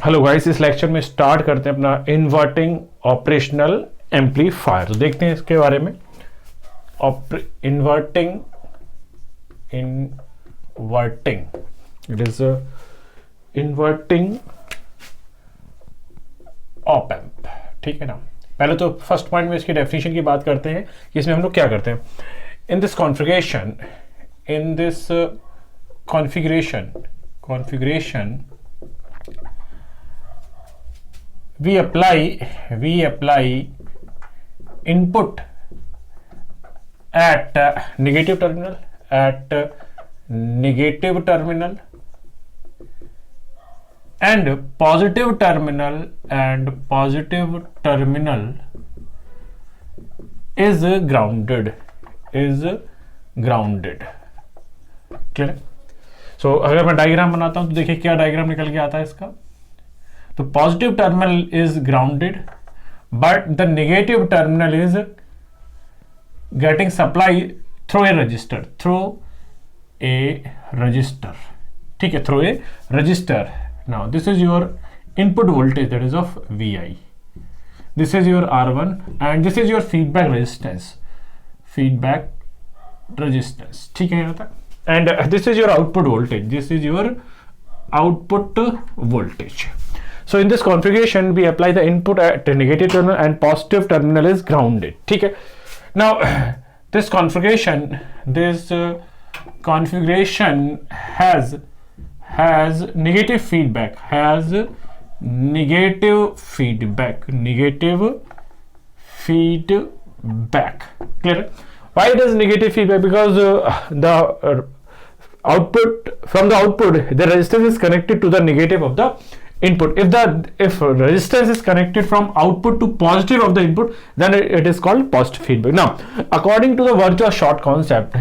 Hello guys, इस lecture में start करते हैं अपना इन्वर्टिंग ऑपरेशनल एम्पलीफायर। तो देखते हैं इसके बारे में। Inverting it is inverting op amp. ठीक है ना। पहले तो फर्स्ट पॉइंट में इसकी डेफिनेशन की बात करते हैं कि इसमें हम लोग क्या करते हैं। In this configuration we apply input at negative terminal and positive terminal is grounded clear. So अगर मैं डायग्राम बनाता हूं तो देखिए क्या डायग्राम निकल के आता है इसका। तो positive terminal is grounded but the negative terminal is getting supply through a resistor ठीक है, through a resistor. Now this is your input voltage, that is of Vi. This is your R1 and this is your feedback resistance ठीक है यहाँ तक। and this is your output voltage. So in this configuration we apply the input at the negative terminal and positive terminal is grounded. ठीक है। Now this configuration has negative feedback clear। Why it is negative feedback? Because the output the resistance is connected to the negative of the input. If resistance is connected from output to positive of the input, then it is called positive feedback. Now according to the virtual short concept,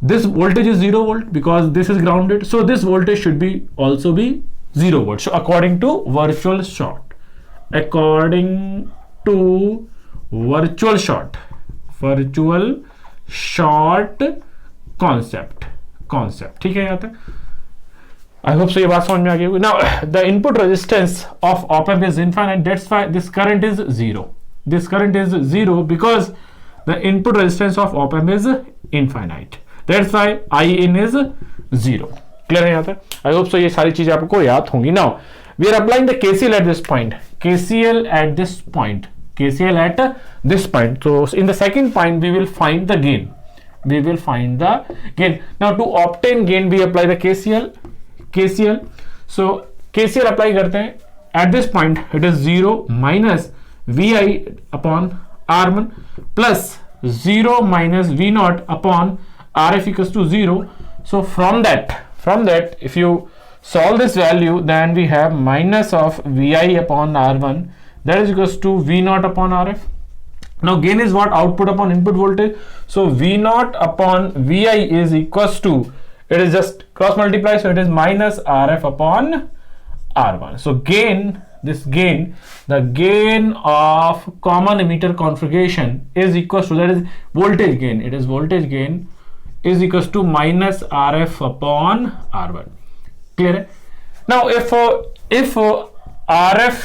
this voltage is 0 volt because this is grounded, so this voltage should also be 0 volt. So according to virtual short concept ठीक है यहाँ तक। I hope so ये बात समझ में आ गई होगी। Now the input resistance of op amp is infinite, that's why this current is zero because the input resistance of op amp is infinite, that's why In is 0। Clear है यहाँ तक। I hope so ये सारी चीजें आपको याद होंगी। Now we are applying the KCL at this point। So in the second point we will find the gain। Now to obtain gain we apply the KCL। So KCL apply करते हैं। At this point it is 0 minus Vi upon R1 plus 0 minus V0 upon RF equals to 0. So from that if you solve this value, then we have minus of Vi upon R1, that is equals to V0 upon RF. Now gain is what? Output upon input voltage. So V0 upon Vi is equals to, it is just cross multiply, so it is minus RF upon R1. So the gain of common emitter configuration is equals to, that is voltage gain, is equals to minus RF upon R1। clear? Now if RF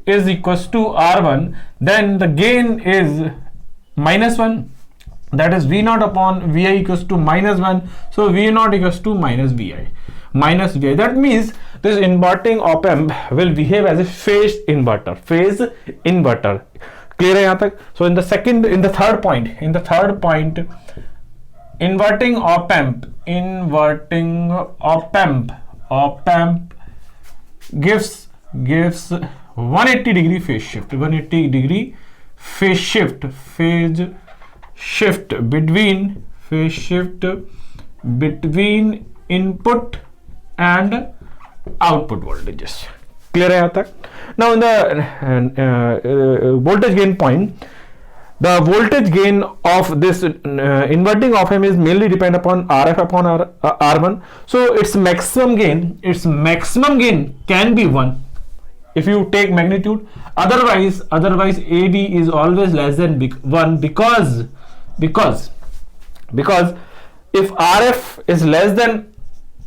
is equals to R1, then the gain is -1, that is V0 upon Vi equals to -1, so V0 equals to minus Vi। That means this inverting op amp will behave as a phase inverter। clear है यहाँ तक। So in the third point inverting op amp gives 180 degree phase shift between input and output voltages। clear है यहाँ तक। now in the voltage gain point, the voltage gain of this inverting op amp is mainly depend upon RF upon R1, so its maximum gain can be 1 if you take magnitude, otherwise AD is always less than 1 because if RF is less than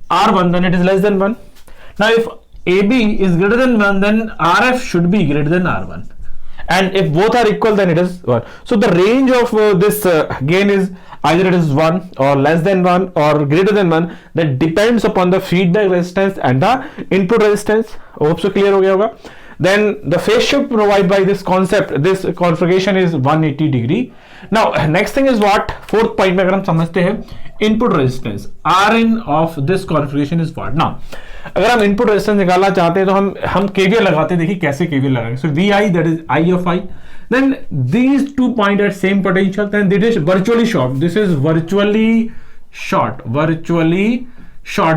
R1, then it is less than 1. Now if AB is greater than 1, then RF should be greater than R1. And if both are equal, then it is 1. So the range of this gain is either it is 1 or less than 1 or greater than 1. That depends upon the feedback resistance and the input resistance. Hope so clear ho gaya hoga. Then the phase shift provided by this concept, this configuration is 180 degree. Now next thing is what? Fourth point में अगर हम समझते हैं input resistance Rin of this configuration is what? Now अगर हम input resistance निकालना चाहते हैं तो हम KVL लगाते हैं. देखिए कैसे KVL लगाएंगे. So VI, that is I of I. Then these 2 points at same potential, then it is virtually short. This is virtually short.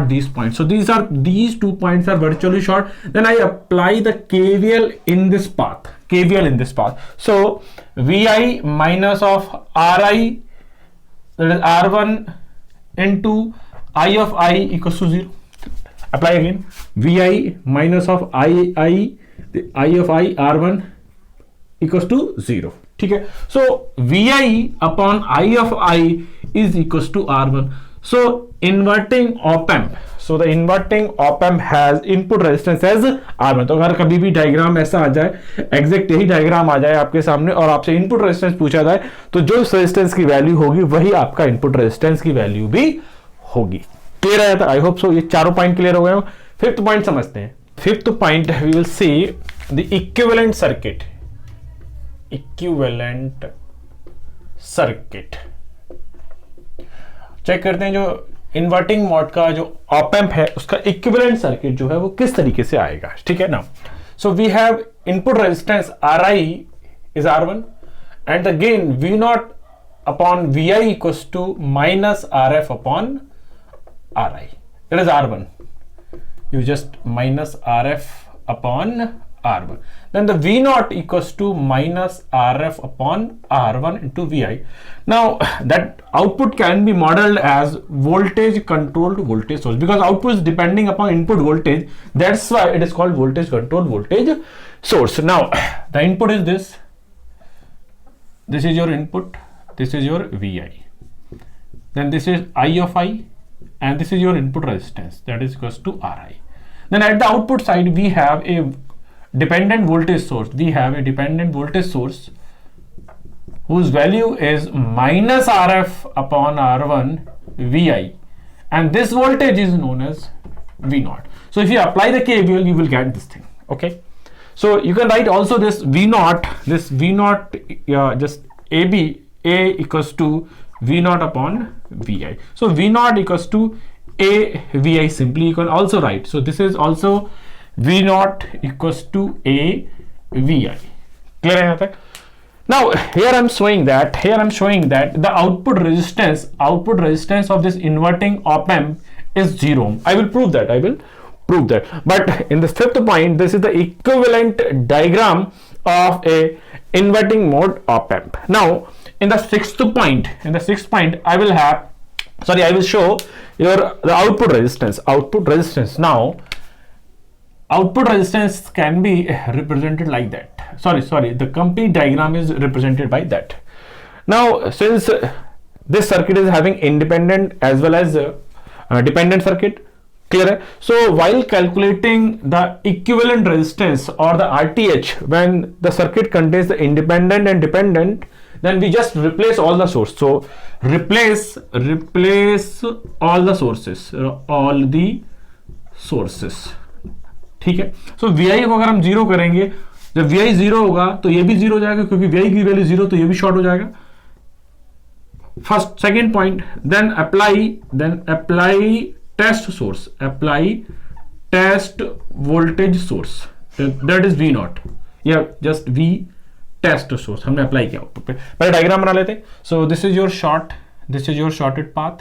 These points. So these 2 points are virtually short. Then I apply the KVL in this path. So VI minus of Ri, that is R1 into I of I equals to 0. Apply again. VI minus of I of I R1 equals to 0. ठीक है. So VI upon I of I is equals to R1. So inverting op-amp. So the inverting op-amp has input resistance as R1. तो अगर कभी भी diagram ऐसा आ जाए, exact यही diagram आ जाए आपके सामने और आपसे इनपुट रेजिस्टेंस पूछा जाए, तो जो रेजिस्टेंस की वैल्यू होगी वही आपका इनपुट रेजिस्टेंस की वैल्यू भी होगी. क्लियर है? I hope so. ये चारों पॉइंट क्लियर हो गए. फिफ्थ पॉइंट समझते हैं. Fifth point we will see the equivalent circuit. Check करते हैं जो इन्वर्टिंग मोड का जो ऑप-एम्प है उसका इक्विवेलेंट सर्किट जो है वो किस तरीके से आएगा. ठीक है ना. So we have input resistance Ri is R1 and the gain V0 upon Vi equals to minus Rf upon Ri. That is R1. You just minus Rf upon R1. Then the V0 equals to minus Rf upon R1 into Vi. Now that output can be modeled as voltage controlled voltage source because output is depending upon input voltage. That's why it is called voltage controlled voltage source. Now the input is this. This is your input. This is your Vi. Then this is I of I and this is your input resistance, that is equals to Ri. Then at the output side we have a dependent voltage source. Whose value is minus Rf upon R1 Vi, and this voltage is known as V0. So if you apply the KVL you will get this thing. Okay, so you can write also this V0, just AB, A equals to V0 upon Vi. So V0 equals to A Vi simply you can also write. So this is also V0 equals to A Vi. Clear hai? Now here I am showing that the output resistance of this inverting op-amp is 0. I will prove that. But in the fifth point, this is the equivalent diagram of a inverting mode op-amp. Now in the sixth point, I will show the output resistance. Now output resistance can be represented like that. The complete diagram is represented by that. Now since this circuit is having independent as well as dependent circuit, clear? So while calculating the equivalent resistance or the RTH, when the circuit contains the independent and dependent, then we just replace all the sources. So replace all the sources. ठीक है. सो VI को अगर हम 0 करेंगे, जब VI 0 होगा तो ये भी 0 हो जाएगा क्योंकि VI की वैल्यू 0 तो ये भी शॉर्ट हो जाएगा. First second point, then apply test source, test voltage source, that is V0 या जस्ट V टेस्ट सोर्स हमने अप्लाई किया आउटपुट पे. पहले डायग्राम बना लेते हैं. So this is your shorted path,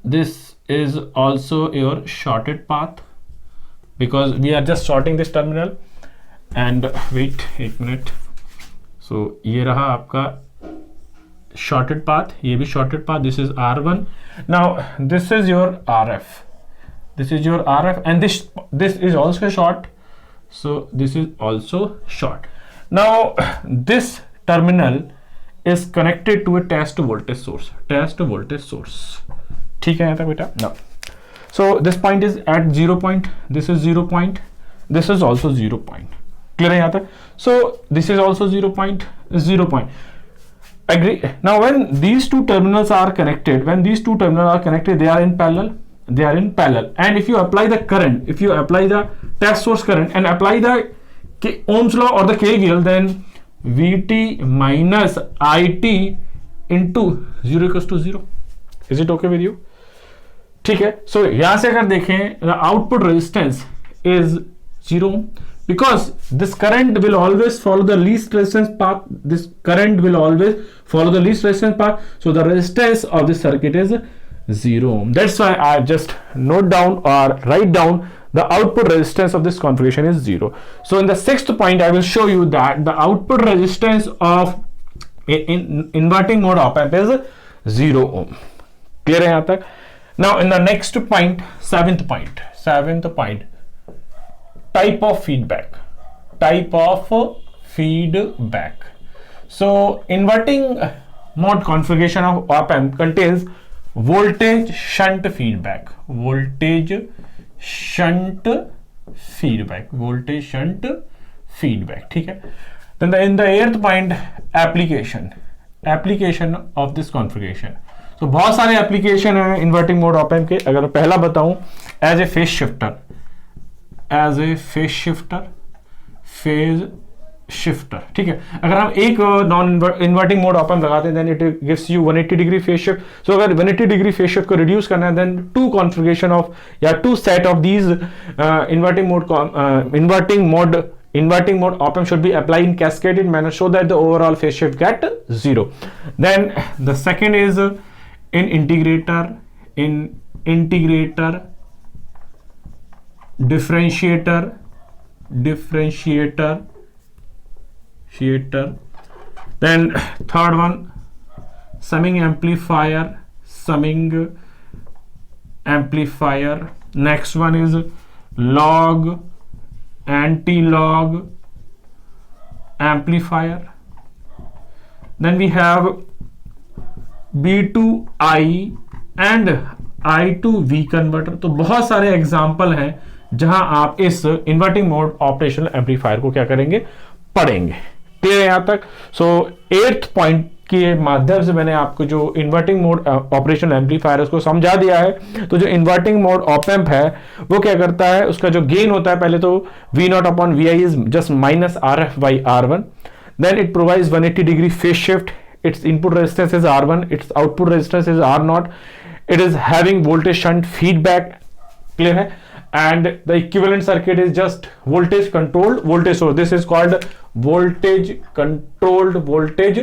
this is also your shorted path because we are just shorting this terminal. And wait 1 minute. So ये रहा आपका shorted path, ये भी shorted path. This is R1. Now this is your RF. And this is also short. So this is also short. Now this terminal is connected to a test voltage source. ठीक है यहाँ तक बेटा? Now So this point is at 0 point, this is 0 point, this is also 0 point. Clear है यहाँ तक? So this is also 0 point, 0 point. Agree. Now when these two terminals are connected, they are in parallel. They are in parallel. And if you apply the current, if you apply the test source current and apply the Ohm's law or the KVL, then Vt minus It into 0 equals to 0. Is it okay with you? ठीक है. So यहाँ से अगर देखें, the output resistance is 0 because this current will always follow the least resistance path. This current will always follow the least resistance path. So the resistance of this circuit is 0. That's why I just note down or write down the output resistance of this configuration is 0. So in the sixth point, I will show you that the output resistance of in inverting mode op amp is 0 ohm. Clear है यहाँ तक? Now in the next point, seventh point, type of feedback. So inverting mode configuration of op amp contains voltage shunt feedback. ठीक है. Then in the eighth point, application of this configuration. तो बहुत सारे application है inverting mode op amp के. अगर पहला बताऊं, एज ए फेज शिफ्टर, ठीक है. अगर हम एक non inverting mode op amp लगाते हैं, then it gives you 180 degree phase shift. So अगर 180 डिग्री फेज शिफ्ट को रिड्यूस करना है, देन टू कॉन्फ़िगरेशन ऑफ या two set of these inverting mode op amp should be applied in cascaded manner so that the overall phase shift get 0. Then the second is in integrator, differentiator. Then third one, summing amplifier. Next one is log, anti-log amplifier. Then we have B2I and I2V converter. तो बहुत सारे example हैं जहां आप इस inverting mode operational amplifier को क्या करेंगे, पढ़ेंगे. क्लियर है यहाँ तक? सो एट्थ पॉइंट के माध्यम से मैंने आपको जो इन्वर्टिंग मोड ऑपरेशनल एम्पलीफायर है उसको समझा दिया है. तो जो इन्वर्टिंग मोड ऑप एम्प है वो क्या करता है, उसका जो गेन होता है, पहले तो V0 upon Vi is just minus RF by R1. Then it provides 180 degree phase shift. its input resistance is R1, its output resistance is R0. It is having voltage shunt feedback. Clear है? And the equivalent circuit is just voltage controlled voltage source. This is called voltage controlled voltage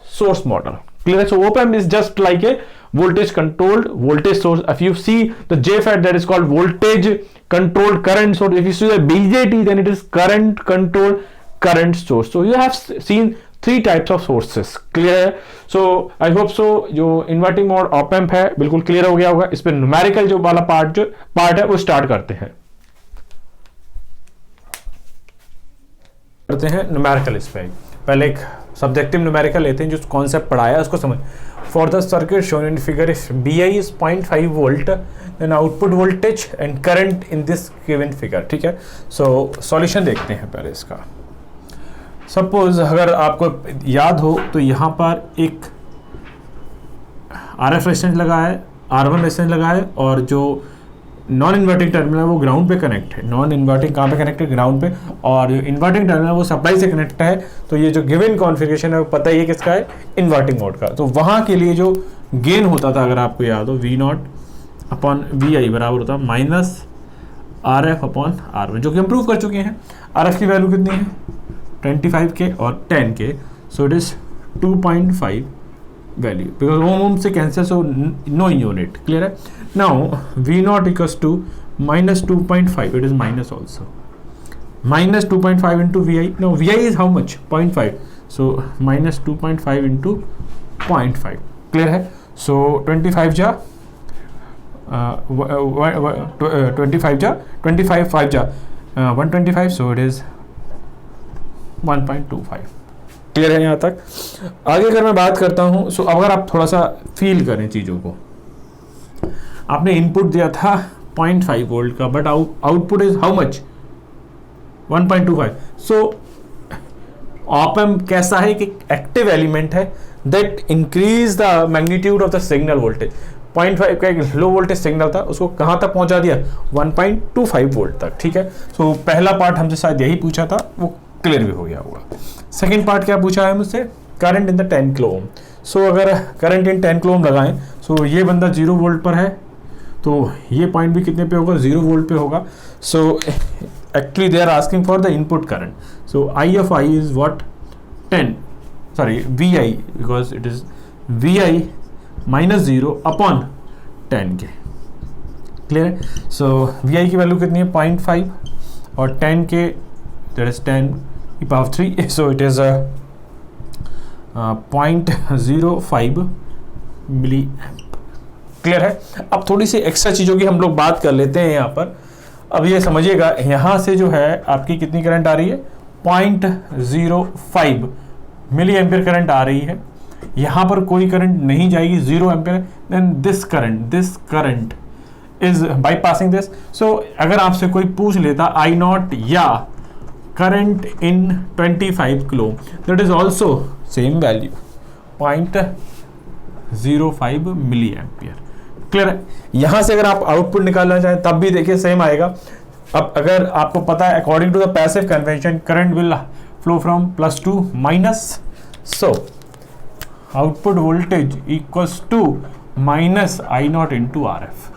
source model. Clear? So op amp is just like a voltage controlled voltage source. If you see the JFET, that is called voltage controlled current source. If you see the BJT, then it is current controlled current source. So you have seen three types of sources. Clear है? So I hope so जो inverting mode op amp है बिल्कुल clear हो गया होगा. इस पे numerical जो वाला पार्ट है वो स्टार्ट करते हैं. न्यूमेरिकल. इस पे पहले एक सब्जेक्टिव न्यूमेरिकल लेते हैं, जो कॉन्सेप्ट पढ़ाया है उसको समझ. For the circuit shown in figure, if BI is 0.5 volt, then output voltage and current in this given figure. ठीक है. सो सॉल्यूशन देखते हैं पहले इसका. सपोज अगर आपको याद हो तो यहाँ पर एक RF रेजिस्टेंस लगा है, R1 रेजिस्टेंस लगा है, और जो नॉन इन्वर्टिंग टर्मिनल है वो ग्राउंड पे कनेक्ट है. नॉन इन्वर्टिंग कहाँ पे कनेक्ट है? ग्राउंड पे. और इन्वर्टिंग टर्मिनल वो सप्लाई से कनेक्ट है. तो ये जो गिवन कॉन्फ़िगरेशन है वो पता ही है किसका है, इन्वर्टिंग मोड का. तो वहाँ के लिए जो गेन होता था, अगर आपको याद हो, V0 अपॉन Vi बराबर होता माइनस RF अपॉन R1, जो कि हम प्रूव कर चुके हैं. RF की वैल्यू कितनी है? 25 के और 10 के. So it is 2.5 value, because ohm से cancel, so no unit. Clear है? Now V0 equals to minus 2.5, it is minus also. Minus 2.5 into Vi. No Vi is how much? 0.5. So minus 2.5 into 0.5. Clear है? So 25 जा 125, सो it is 1.25. Clear है यहाँ तक? आगे अगर मैं बात करता हूँ, सो अगर आप थोड़ा सा फील करें चीज़ों को, आपने इनपुट दिया था 0.5 वोल्ट का, but output is how much 1.25. So op amp कैसा है कि एक्टिव एलिमेंट है that increase the magnitude of the signal voltage. 0.5 का एक लो वोल्टेज सिग्नल था, उसको कहाँ तक पहुंचा दिया, 1.25 वोल्ट तक. ठीक है, सो पहला पार्ट हमसे शायद यही पूछा था, वो क्लियर भी हो गया होगा. सेकेंड पार्ट क्या पूछा है मुझसे, current in the 10 kilo ohm. So अगर करंट इन 10 किलो ओम लगाएं, सो ये बंदा 0 वोल्ट पर है, तो ये पॉइंट भी कितने पे होगा, 0 वोल्ट पे होगा. So actually they are asking for the input current. So I of I is what, 10, sorry V I, because it is V I minus 0 upon 10 K. Clear है. सो वी आई की value कितनी है, 0.5, और 10 के that is 10 की power 3. So it is 0.05 milli amp. Clear है. अब थोड़ी सी एक्स्ट्रा चीज़ों की हम लोग बात कर लेते हैं यहाँ पर. अब ये समझिएगा, यहाँ से जो है आपकी कितनी करंट आ रही है, 0.05 मिली एम्पियर करंट आ रही है. यहाँ पर कोई करंट नहीं जाएगी, 0 ampere. Then this current is bypassing this. So अगर आपसे कोई पूछ लेता आई नॉट या current in 25 kilo, that is also same value 0.05 milli ampere. Clear है. यहां से अगर आप आउटपुट निकालना चाहें तब भी देखिए सेम आएगा. अब अगर आपको पता है according to the passive convention current will flow from plus to minus, so output voltage equals to minus I naught into R F.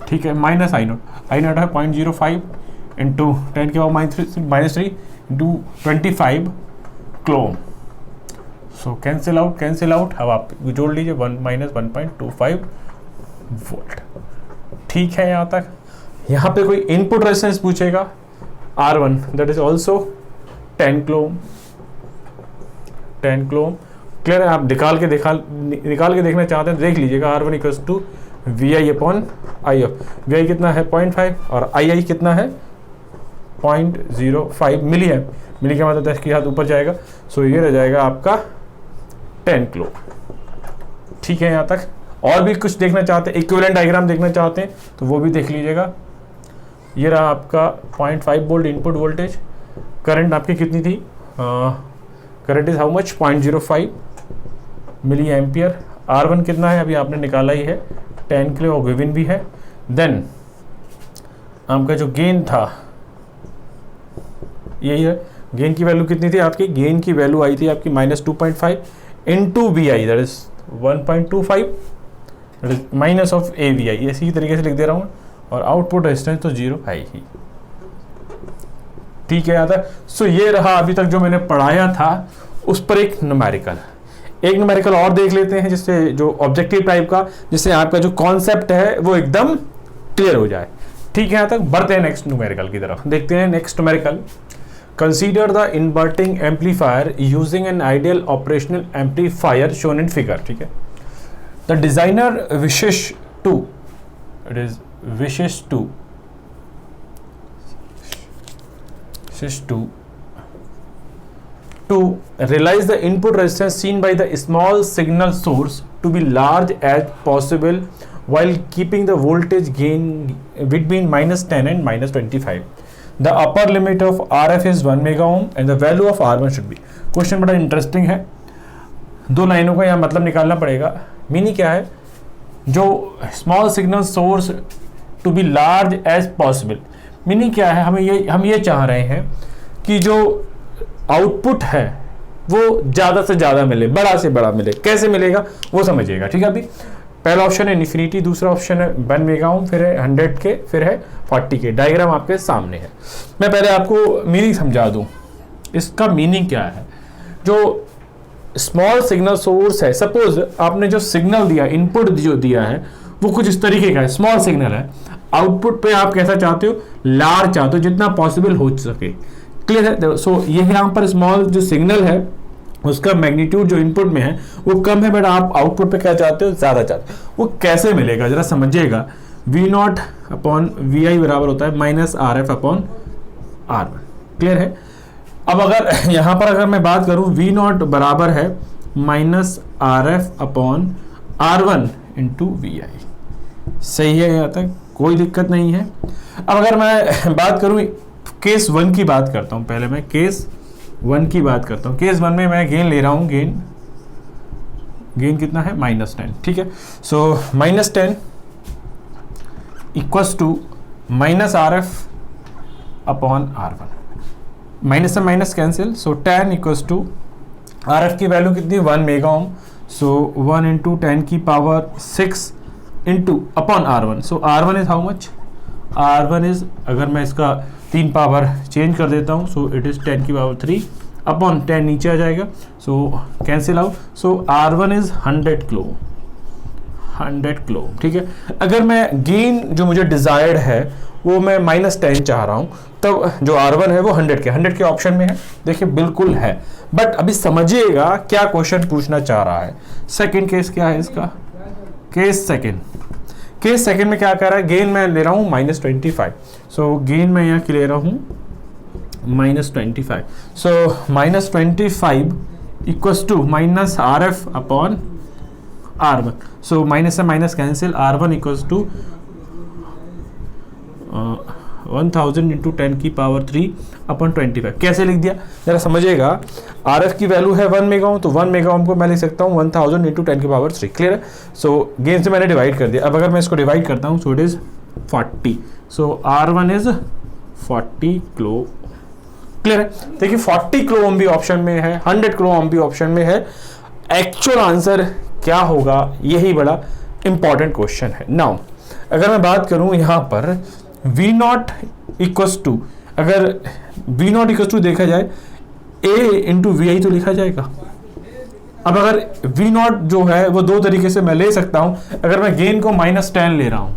ठीक है, माइनस आई नॉट है 0.05 इंटू 10 के पावर -3 इंटू 25 किलो. सो कैंसिल आउट. अब आप जोड़ लीजिए 1-1.25 volt. ठीक है यहाँ तक. यहाँ पे कोई इनपुट रेजिस्टेंस पूछेगा, R1 that is also 10 kilo. Clear है. आप निकाल के देखना चाहते हैं, देख लीजिएगा. R1 equals to V I upon I of. V I कितना है 0.5 और आई कितना है 0.05 मिली है. मिली का मतलब 10 के साथ ऊपर जाएगा. सो ये रह जाएगा आपका 10 किलो. ठीक है यहाँ तक. और भी कुछ देखना चाहते हैं, इक्विवेलेंट डायग्राम देखना चाहते हैं तो वो भी देख लीजिएगा. ये रहा आपका 0.5 वोल्ट इनपुट वोल्टेज. करंट आपकी कितनी थी, current is how much 0.05 milli ampere. R1 कितना है अभी आपने निकाला ही है 10 किलो, और गिवन भी है. देन आपका जो गेन था यही है. गेन की वैल्यू कितनी थी आपकी, गेन की वैल्यू आई थी आपकी -2.5 into V I that is 1.25 minus of A V I. इसी तरीके से लिख दे रहा हूँ. और आउटपुट रेजिस्टेंस तो 0 है ही. ठीक है आता. सो ये रहा अभी तक जो मैंने पढ़ाया था उस पर एक न्यूमेरिकल और देख लेते हैं, जिससे जो ऑब्जेक्टिव टाइप का, जिससे आपका जो कॉन्सेप्ट है वो एकदम क्लियर हो जाए. ठीक है यहाँ तक. बढ़ते हैं नेक्स्ट न्यूमेरिकल की तरफ. देखते हैं next numerical. Consider the inverting amplifier using an ideal operational amplifier shown in figure. ठीक है. The designer wishes to realize the input resistance seen by the small signal source to be large as possible while keeping the voltage gain between -10 and -25. The upper limit of RF is 1 mega ohm and the value of R1 should be. Question बड़ा interesting है. 2 लाइनों का यहाँ मतलब निकालना पड़ेगा. Meaning क्या है, जो small signal source to be large as possible. Meaning क्या है, हम ये चाह रहे हैं कि जो आउटपुट है वो ज़्यादा से ज़्यादा मिले, बड़ा से बड़ा मिले. कैसे मिलेगा वो समझिएगा. ठीक है. अभी पहला ऑप्शन है इन्फिनिटी, दूसरा ऑप्शन है 1 मेगा ओम, फिर है 100 के, फिर है 40 के. डायग्राम आपके सामने है. मैं पहले आपको मीनिंग समझा दूं. इसका मीनिंग क्या है, जो स्मॉल सिग्नल सोर्स है, सपोज आपने जो सिग्नल दिया, इनपुट जो दिया है वो कुछ इस तरीके का है, स्मॉल सिग्नल है. आउटपुट पे आप कैसा चाहते हो, लार्ज चाहते हो, जितना पॉसिबल हो सके. क्लियर है. सो ये यहाँ पर स्मॉल जो सिग्नल है उसका मैग्नीट्यूड जो इनपुट में है वो कम है, बट आप आउटपुट पे क्या चाहते हो, ज़्यादा चाहते हो. वो कैसे मिलेगा जरा समझिएगा. V0 अपॉन VI बराबर होता है -RF अपॉन R1. क्लियर है. अब अगर यहाँ पर अगर मैं बात करूँ, V0 बराबर है -RF upon R1 into VI. सही है यहाँ तक. कोई दिक्कत नहीं है। अब अगर मैं बात करूं केस 1 की बात करता हूं, पहले मैं केस 1 की बात करता हूं। केस 1 में मैं गेन ले रहा हूं, गेन कितना है -10, ठीक है। So -10 equals to -RF upon R1, minus से minus cancel, so 10 equals to RF की वैल्यू कितनी 1 मेगा ओम, सो 1 इंटू 10 की power 6 into upon R1, so R1 is how much, R1 is, अगर मैं इसका 3 पावर चेंज कर देता हूँ, सो इट इज 10 की पावर 3 अपॉन 10 नीचे आ जाएगा, so cancel out, so R1 is 100 kilo, ठीक है। अगर मैं गेन जो मुझे डिजायर्ड है वो मैं -10 चाह रहा हूं, तब जो R1 है वो 100 के ऑप्शन में है, देखिए बिल्कुल है। बट अभी समझिएगा क्या क्वेश्चन पूछना चाह रहा है। सेकंड केस क्या है इसका, केस सेकंड में क्या कर रहा है, गेन मैं ले रहा हूं -25, सो गेन मैं यहाँ ले रहा हूं -25, so -25 equals to -RF upon R1, so minus से minus cancel, R1 equals to 1000 into 10 की पावर 3 अपॉन 25। कैसे लिख दिया जरा समझिएगा, RF की वैल्यू है 1 मेगा ओम, तो 1 मेगा ओम को मैं लिख सकता हूँ 1000 इंटू 10 की पावर 3, क्लियर है। सो गेन से मैंने डिवाइड कर दिया। अब अगर मैं इसको डिवाइड करता हूँ, सो it is 40, so R1 is 40 kilo, clear है। देखिए 40 किलो ओम भी ऑप्शन में है, 100 किलो ओम भी ऑप्शन में है। एक्चुअल आंसर क्या होगा, यही बड़ा इंपॉर्टेंट क्वेश्चन है। नाउ अगर मैं बात करूं यहाँ पर V0 इक्वल्स टू, अगर V0 इक्वल्स टू देखा जाए A इंटू VI तो लिखा जाएगा। अब अगर V0 जो है वो दो तरीके से मैं ले सकता हूं। अगर मैं गेन को -10 ले रहा हूं,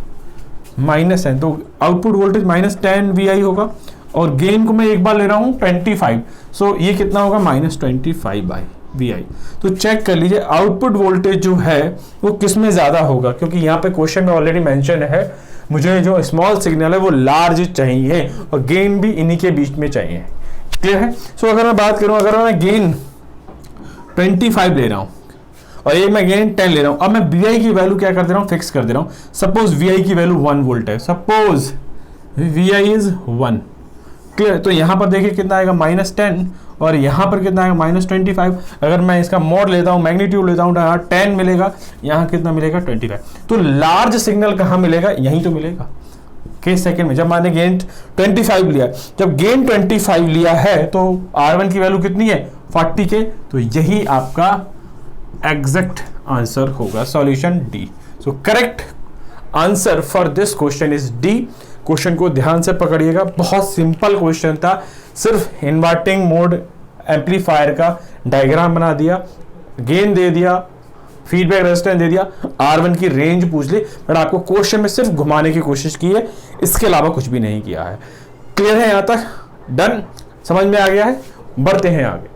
-10, तो आउटपुट वोल्टेज -10 VI होगा, और गेन को मैं एक बार ले रहा हूं 25, सो ये कितना होगा -25/VI। तो चेक कर लीजिए आउटपुट वोल्टेज जो है वो किस में ज्यादा होगा, क्योंकि यहाँ पे क्वेश्चन में ऑलरेडी मेंशन है मुझे जो स्मॉल सिग्नल है वो लार्ज चाहिए और गेन भी इन्हीं के बीच में चाहिए, क्लियर है। सो अगर मैं बात करूं, अगर मैं गेन 25 ले रहा हूं और एक मैं गेन 10 ले रहा हूं, अब मैं VI की वैल्यू क्या कर दे रहा हूं, फिक्स कर दे रहा हूं। सपोज VI की वैल्यू 1 वोल्ट है, सपोज VI इज 1, क्लियर। तो यहां पर देखिए कितना आएगा -10, और यहां पर कितना आएगा -25। अगर मैं इसका मोड लेता हूं, मैग्नीट्यूड लेता हूं, तो यहाँ 10 मिलेगा, यहाँ कितना मिलेगा 25। तो लार्ज सिग्नल कहां मिलेगा, यहीं तो मिलेगा केस सेकंड में। जब मैंने गेन 25 लिया, जब गेन 25 लिया है तो R1 की वैल्यू कितनी है 40 के, तो यही आपका एग्जैक्ट आंसर होगा, solution D. So correct answer for this question is D. Question को ध्यान से पकड़िएगा, बहुत सिंपल क्वेश्चन था, सिर्फ इन्वर्टिंग मोड एम्पलीफायर का डायग्राम बना दिया, गेन दे दिया, फीडबैक रेजिस्टेंस दे दिया, R1 की रेंज पूछ ली, बट आपको क्वेश्चन में सिर्फ घुमाने की कोशिश की है, इसके अलावा कुछ भी नहीं किया है। क्लियर है यहाँ तक, डन, समझ में आ गया है, बढ़ते हैं आगे।